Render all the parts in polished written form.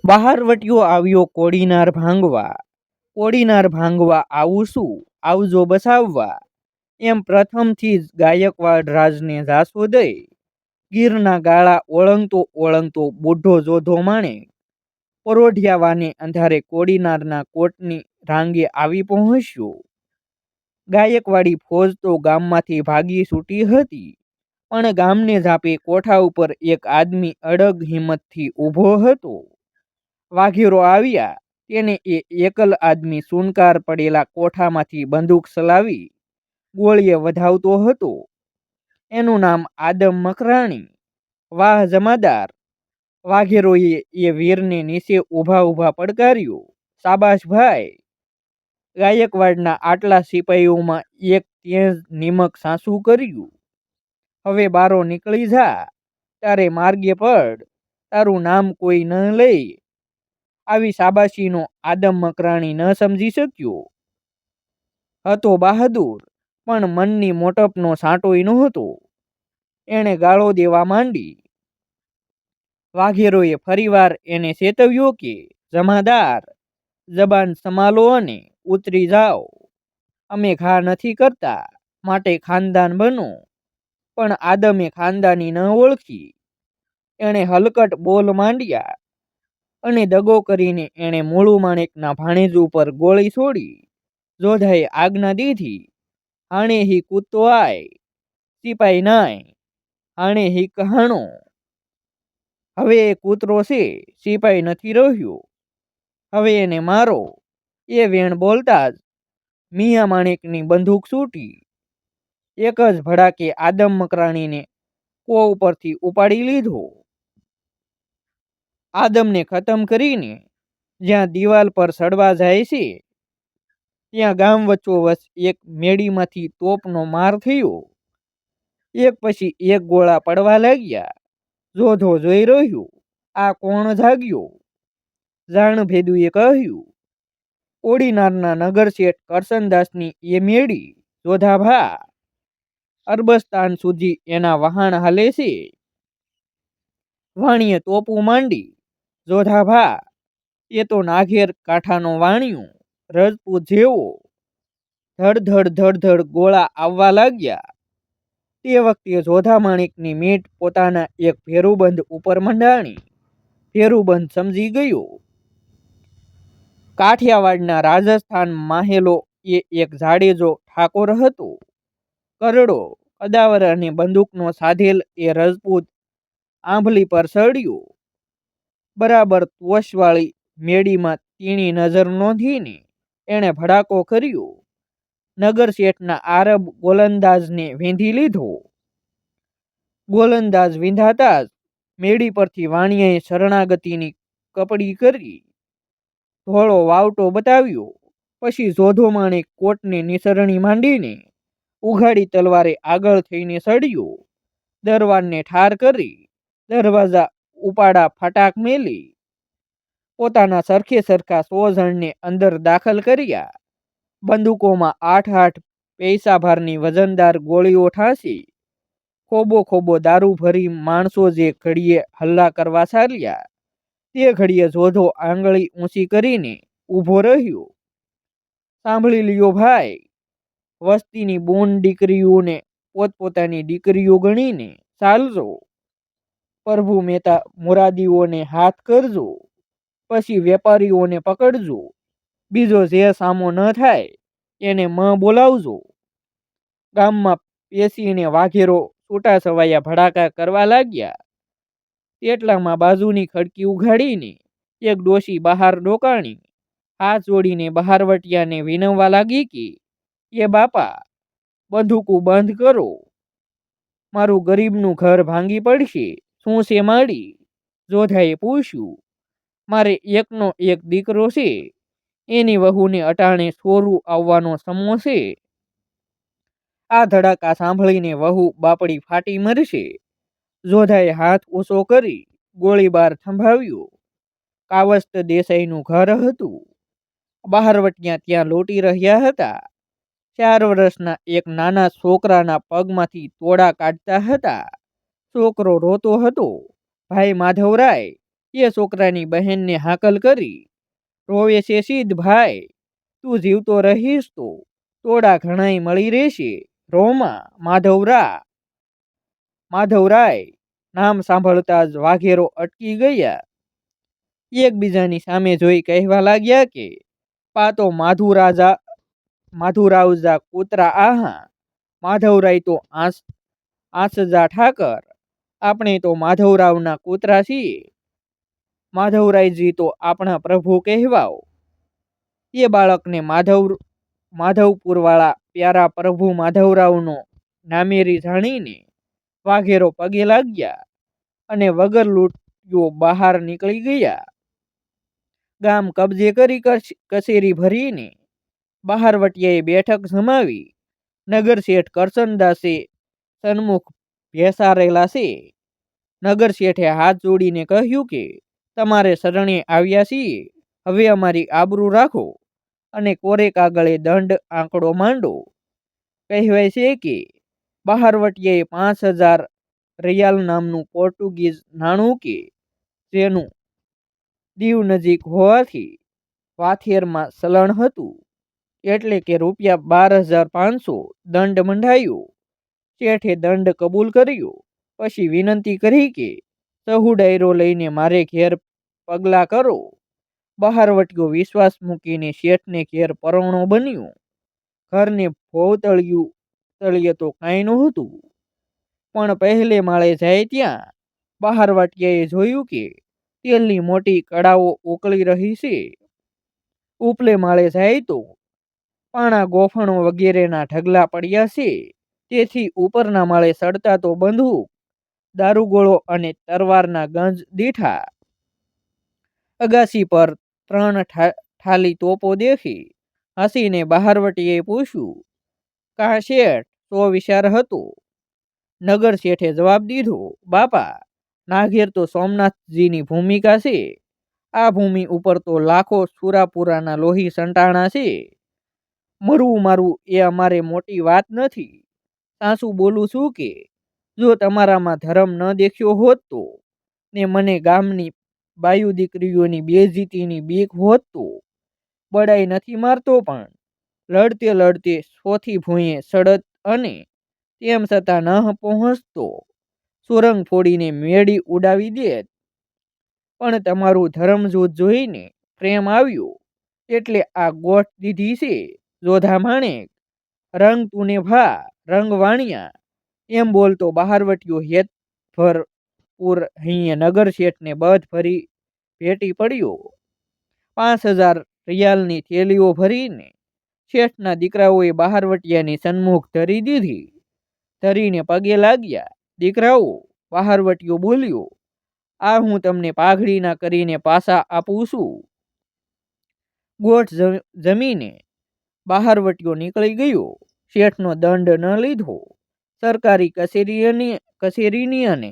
બહારવટીયો આવ્યો કોડીનાર ભાંગવા, કોડીનાર ભાંગવા આવું શું, આવજો બસાવવા. એમ પ્રથમથી જ ગાયકવાડ રાજને ઝાસો દઈ ગીરના ગાળા ઓળંગતો ઓળંગતો બુઢો જોધો માણેક પરોઢિયાવાને અંધારે કોડીનારના કોટની રાંગે આવી પહોંચ્યો. ગાયકવાડી ફોજ તો ગામમાંથી ભાગી છૂટી હતી, પણ ગામને ઝાપે કોઠા ઉપર એક આદમી અડગ હિંમતથી ઊભો હતો. વાઘેરો આવ્યા તેને એ એકલ આદમી સુનકાર પડેલા કોઠામાંથી બંદૂક ચલાવી ગોળીએ વધાવતો હતો. એનું નામ આદમ મકરાણી. વાહ જમાદાર! વાઘેરોએ એ વીરને નીચે ઊભા ઊભા પડકાર્યો. શાબાશ ભાઈ! ગાયકવાડના આટલા સિપાઈઓમાં એક તેજ નિમક સાસું કર્યું. હવે બારો નીકળી જા, તારે માર્ગે પડ, તારું નામ કોઈ ન લઈ. આવી શાબાશીનો આદમ મકરાણી ન સમજી શક્યો. હતો બહાદુર, પણ મનની મોટપનો સાંટોય નહોતો. એણે ગાળો દેવા માંડી. વાઘેરોએ ફરીવાર એને ચેતવ્યો કે જમાદાર, જબાન સંભાળો અને ઉતરી જાઓ. અમે ઘા નથી કરતા, માટે ખાનદાન બનો. પણ આદમે ખાનદાની ન ઓળખી. એણે હલકટ બોલ માંડ્યા અને દગો કરીને એણે મૂળુ માણેકના ભાણેજ ઉપર ગોળી છોડી. જોધાએ આજ્ઞા દીધી, હાણે હી કૂતો આય. સિપાઈ નાય, હાણે હી કહાણો. હવે એ કૂતરો છે, સિપાઈ નથી રહ્યો. હવે એને મારો. એ વેણ બોલતા જ મિયા માણેકની બંદૂક છૂટી. એક જ ભડાકે આદમ મકરાણીને કો ઉપરથી ઉપાડી લીધો. આદમને ખતમ કરીને જ્યાં દિવાલ પર સડવા જાય છે ત્યાં ગામ વચ્ચોવચ એક મેડીમાંથી તોપનો માર થયો. એક પછી એક ગોળા પડવા લાગ્યા. જોધો જોઈ રહ્યો. આ કોણ જાગ્યો? જાણ ભેદુએ કહ્યું, કોડીનારના નગર શેઠ કરશનદાસની એ મેળી જોધાભા. અરબસ્તાન સુધી એના વહાણ હાલે છે. વાણીએ તોપું માંડી. જોધાભા, એ તો નાઘેર કાંઠાનો વાણિયો, રજપૂત જેવો. ધડ ધડ ધડ ધડ ગોળા આવવા લાગ્યા. તે વખતે જોધા માણેકની મીટ પોતાના એક ભેરુબંધ ઉપર મંડાણી. ભેરુબંધ સમજી ગયો. કાઠિયાવાડના રાજસ્થાન માહેલો એ એક જાડેજો ઠાકોર હતો. કરડો, કદાવર અને બંદૂકનો સાધેલ એ રજપૂત આંભલી પર ચડ્યો. બરાબર તોશવાળી મેડીમાં તીણી નજર નોંધીને એણે ભડાકો કર્યો. નગર શેઠના આરબ ગોલંદાજને વીંધી લીધો. ગોલંદાજ વીંધાતા જ મેડી પરથી વાણિયાએ શરણાગતિની કપડી કરી. ધોળો વાવટો બતાવ્યો. પછી જોધો માણેક કોટને નિસરણી માંડીને ઉઘાડી તલવારે આગળ થઈને ચડ્યો. દરવાનને ઠાર કરી દરવાજા ઉપાડા ફટાક મેલી પોતાના સરખે સરખા 100 જણને અંદર દાખલ કર્યા. બંદૂકોમાં 8-8 પૈસા ભારની વજનદાર ગોળીઓ ઠાંસી. ખોબો ખોબો દારૂ ભરી માણસો જે ઘડીએ હલ્લા કરવા ચાલ્યા તે ઘડીએ જોધો આંગળી ઊંચી કરીને ઊભો રહ્યો. સાંભળી લ્યો ભાઈ, વસ્તીની બોન દીકરીઓને પોતપોતાની દીકરીઓ ગણીને ચાલજો. પ્રભુ મહેતા મુરાદીઓને હાથ કરજો, પછી વેપારીઓને પકડજો. બીજો જે સામો ન થાય એને બોલાવજો. ગામમાં પેસીને વાઘેરો છૂટા છવાયા ભડાકા કરવા લાગ્યા. તેટલામાં બાજુની ખડકી ઉઘાડીને એક ડોશી બહાર ડોકાણી. હાથ જોડીને બહારવટિયાને વિનવવા લાગી કે એ બાપા, બંદૂકું બંધ કરો. મારું ગરીબનું ઘર ભાંગી પડશે. શું છે માડી? જોધાએ પૂછ્યું. મારે એકનો એક દીકરો છે. એની વહુને અટાણે સોરું આવવાનો સમો છે. આ ધડાકા સાંભળીને વહુ બાપડી ફાટી મરશે. જોધાએ હાથ ઊંચો કરી ગોળીબાર થંભાવ્યો. કાવસ્ત દેસાઈનું ઘર હતું. બહારવટિયા ત્યાં લૂંટી રહ્યા હતા. 4 વર્ષના એક નાના છોકરાના પગમાંથી તોડા કાઢતા હતા. છોકરો રોતો હતો. ભાઈ માધવરાય, એ છોકરાની બહેનને હાકલ કરી. રોવે છે સિદ્ધ ભાઈ, તું જીવતો રહીશ તો તોડા ઘણાય મળી રહેશે. રોમા માધવરાય નામ સાંભળતા જ વાઘેરો અટકી ગયા. એકબીજાની સામે જોઈ કહેવા લાગ્યા કે પાતો માધુરાવજા કૂતરા આહા. માધવરાય તો આંસજા ઠાકર, આપણે તો માધવરાવના કૂતરા છીએ. માધવરાયજી તો આપણા પ્રભુ કહેવાઓ. એ બાળકને માધવપુરવાળા પ્યારા પ્રભુ માધવરાવનો નામેરી જાણીને વાઘેરો પગે લાગ્યા અને વગર લૂંટ્યો બહાર નીકળી ગયા. ગામ કબજે કરી કચેરી ભરીને બહારવટિયાએ બેઠક જમાવી. નગર શેઠ કરશનદાસે સન્મુખ બેસારેલા છે. નગર શેઠે હાથ જોડીને કહ્યું કે તમારે શરણે આવ્યા છીએ, હવે અમારી આબરૂ રાખો અને કોરે કાગળે દંડ આંકડો માંડો. કહેવાય છે કે બહારવટિયાએ 5,000 રિયાલ નામનું પોર્ટુગીઝ નાણું કે જેનું દીવ નજીક હોવાથી વાથેરમાં ચલણ હતું, એટલે કે ₹12,500 દંડ મંડાયો. શેઠે દંડ કબૂલ કર્યો. પછી વિનંતી કરી કે સહુ ડાયરો લઈને મારે ઘેર પગલાં કરો. બહારવટીયો વિશ્વાસ મૂકીને શેઠને ઘેર પરોણો બન્યો. ઘરને તળિયે તો કાંઈ નહોતું, પણ પહેલે માળે જાય ત્યાં બહારવટિયાએ જોયું કે તેલની મોટી કડાઓ ઉકળી રહી છે. ઉપલે માળે જાય તો પાણા ગોફણો વગેરેના ઢગલા પડ્યા છે. તેથી ઉપરના માળે સડતા તો બંદૂક, દારૂગોળો અને તરવારના ગંજ દીઠા. અગાસી પર 3 ઠાલી તોપો દેખી. હસીને બહારવટીએ પૂછ્યું, કાં શેઠ, શો વિચાર હતો? નગર શેઠે જવાબ દીધો, બાપા, નાઘેર તો સોમનાથજીની ભૂમિકા છે. આ ભૂમિ ઉપર તો લાખો સુરાપુરાના લોહી સંટાણા છે. મરવું મારવું એ અમારે મોટી વાત નથી. સાસુ બોલું છું કે જો તમારામાં ધર્મ ન દેખ્યો હોત તો, ને મને ગામની બાયુ દીકરીઓની બેઇજ્જતીની બીક હોત તો, બડાઈ નથી મારતો પણ લડતે લડતે ચોથી ભૂંયે સડત અને તેમ છતાં ન પહોંચતો સુરંગ ફોડીને મેળી ઉડાવી દેત. પણ તમારું ધર્મજોત જોઈને પ્રેમ આવ્યો એટલે આ ગોઠ દીધી છે. જોધા માણેક, રંગ તુને ભા રંગ વાણિયા. એમ બોલતો બહારવટીયો હેત ભરપૂર હૈયે નગર શેઠને બધ ભરી ભેટી પડ્યો. 5,000 રિયાલની થેલીઓ ભરીને શેઠના દીકરાઓએ બહારવટિયાની સન્મુખ ધરી દીધી. ધરીને પગે લાગ્યા. દીકરાઓ, બહારવટીયો બોલ્યો, આ હું તમને પાઘડીના કરીને પાછા આપું છું. ગોઠ જમીને બહારવટીયો નીકળી ગયો. શેઠનો દંડ ન લીધો. સરકારી કચેરીની અને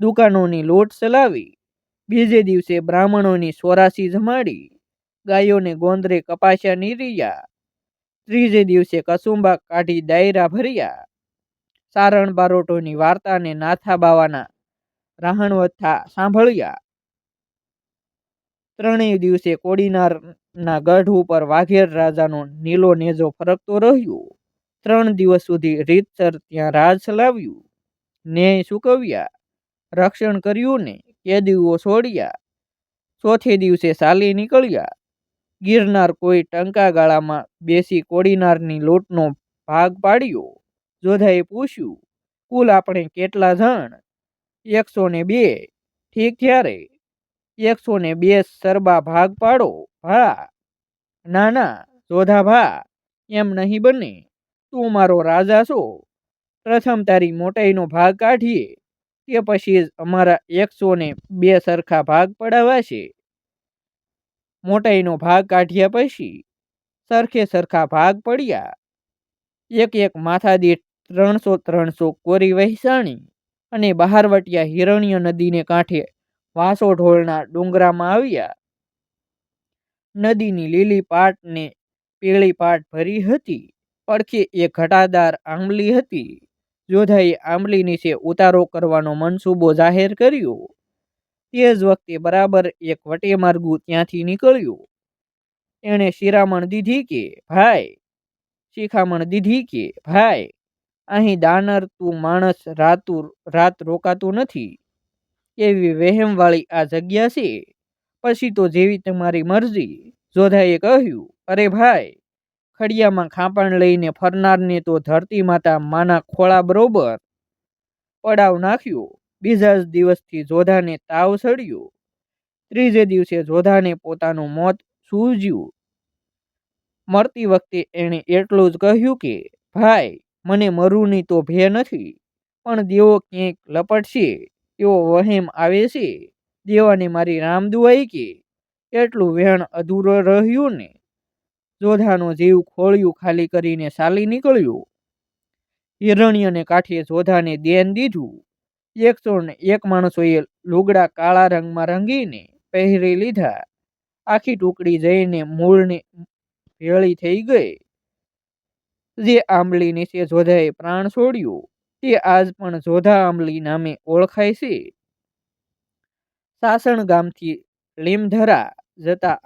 દુકાનોની લૂંટ ચલાવી. બીજે દિવસે બ્રાહ્મણોની 84 જમાડી. ગાયોને ગોંદરે કપાસ્યા નીર્યા. ત્રીજે દિવસે કસુંબા કાઢી દાયરા ભર્યા. સારણ બારોટોની વાર્તાને નાથા બાવાના રાહણવથા સાંભળ્યા. ત્રણેય દિવસે કોડીનારના ગઢ ઉપર વાઘેર રાજાનો નીલો નેજો ફરકતો રહ્યો. 3 દિવસ સુધી રીતસર ત્યાં રાજ ચલાવ્યું. ન્યાય ચૂકવ્યા, રક્ષણ કર્યું ને કેદીઓ છોડ્યા. ચોથે દિવસે ચાલી નીકળ્યા. ગિરનાર કોઈ ટંકા ગાળામાં બેસી કોડીનારની લૂંટનો ભાગ પાડ્યો. જોધાએ પૂછ્યું, કુલ આપણે કેટલા જણ? 102. ઠીક, ત્યારે 102 સરબા ભાગ પાડો ભા. ના ના જોધા ભા, એમ નહીં બને. તું મારો રાજા છો. પ્રથમ તારી મોટાઈનો ભાગ કાઢીએ, તે પછી જ અમારા 102 સરખા ભાગ પડાવાશે. મોટાઈનો ભાગ કાઢ્યા પછી સરખે સરખા ભાગ પડ્યા. એક માથા દીઠ 300 કોરી વહેંચાણી અને બહારવટિયા હિરણ્ય નદીને કાંઠે વાંસો ઢોળના ડુંગરામાં આવ્યા. નદીની લીલી પાટ ને પીળી પાટ ભરી હતી. પડખે એક ઘટાદાર આંબલી હતી. જોધાએ આંબલી નીચે ઉતારો કરવાનો મનસૂબો જાહેર કર્યો. તે જ વખતે બરાબર એક વટે માર્ગું ત્યાંથી નીકળ્યું. એણે શિરામણ દીધી કે ભાઈ શિખામણ દીધી કે ભાઈ, અહીં દાનર તું માણસ રાત રોકાતું નથી. એવી વહેમવાળી આ જગ્યા છે. પછી તો જેવી તમારી મરજી. જોધાએ કહ્યું, અરે ભાઈ, ખડિયામાં ખાંપણ લઈને ફરનારને તો ધરતી માતા માના ખોળા બરોબર પડાવ નાખ્યો. બીજા જ દિવસથી જોધાને તાવ ચડ્યો. ત્રીજે દિવસે જોધાને પોતાનું મોત સૂઝ્યું. મરતી વખતે એણે એટલું જ કહ્યું કે ભાઈ, મને મરુંની તો ભે નથી, પણ દેવો ક્યાંક લપટશે એવો વહેમ આવે છે. દેવાને મારી રામ દુઆઈ કે એટલું વહેણ અધૂરું રહ્યું ને. જોધાનો જીવ ખોળિયું ખાલી કરીને ચાલી નીકળ્યો. હિરણ્યને કાંઠે જોધાને દેન દીધું. 101 માણસોએ લુગડા કાળા રંગમાં રંગીને પહેરી લીધા. આખી ટુકડી જઈને મૂળને ભેળી થઈ ગઈ. જે આંબલી નીચે જોધાએ પ્રાણ છોડ્યું તે આજ પણ જોધા આંબલી નામે ઓળખાય છે. સાસણ ગામથી લીમધરા જતા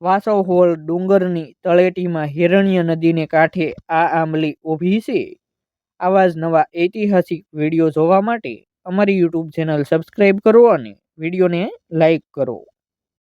વાસવહોલ ડુંગરની તળેટીમાં હિરણ્ય નદીને કાંઠે આ આંબલી ઊભી છે. આવા જ નવા ઐતિહાસિક વિડીયો જોવા માટે અમારી યુટ્યુબ ચેનલ સબસ્ક્રાઈબ કરો અને વિડીયોને લાઈક કરો.